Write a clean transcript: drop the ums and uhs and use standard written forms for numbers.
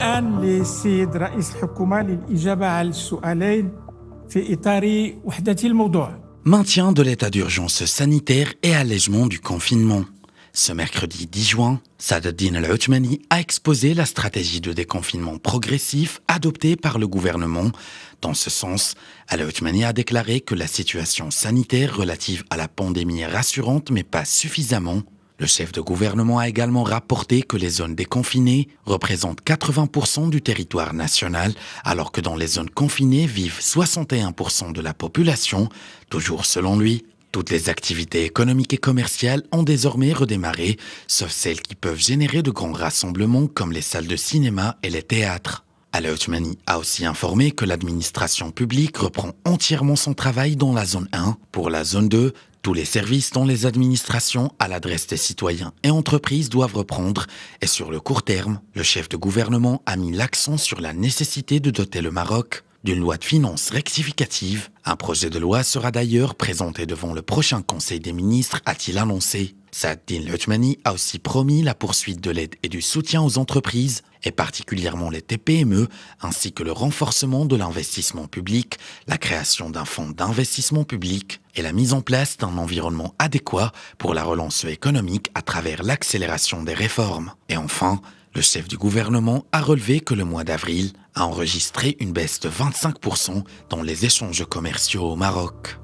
الآن للسيد رئيس الحكومة للإجابة على السؤالين في إطار وحدة الموضوع. Maintien de l'état d'urgence sanitaire et allègement du confinement. Ce mercredi 10 juin, Saad Al-Othmani a exposé la stratégie de déconfinement progressif adoptée par le gouvernement. Dans ce sens, Al-Othmani a déclaré que la situation sanitaire relative à la pandémie est rassurante mais pas suffisamment. Le chef de gouvernement a également rapporté que les zones déconfinées représentent 80% du territoire national, alors que dans les zones confinées vivent 61% de la population. Toujours selon lui, toutes les activités économiques et commerciales ont désormais redémarré, sauf celles qui peuvent générer de grands rassemblements comme les salles de cinéma et les théâtres. Al-Othmani a aussi informé que l'administration publique reprend entièrement son travail dans la zone 1. Pour la zone 2, tous les services dans les administrations à l'adresse des citoyens et entreprises doivent reprendre. Et sur le court terme, le chef de gouvernement a mis l'accent sur la nécessité de doter le Maroc d'une loi de finances rectificative. Un projet de loi sera d'ailleurs présenté devant le prochain Conseil des ministres, a-t-il annoncé. Saad Al-Othmani a aussi promis la poursuite de l'aide et du soutien aux entreprises, et particulièrement les TPME, ainsi que le renforcement de l'investissement public, la création d'un fonds d'investissement public et la mise en place d'un environnement adéquat pour la relance économique à travers l'accélération des réformes. Et enfin, le chef du gouvernement a relevé que le mois d'avril a enregistré une baisse de 25% dans les échanges commerciaux au Maroc.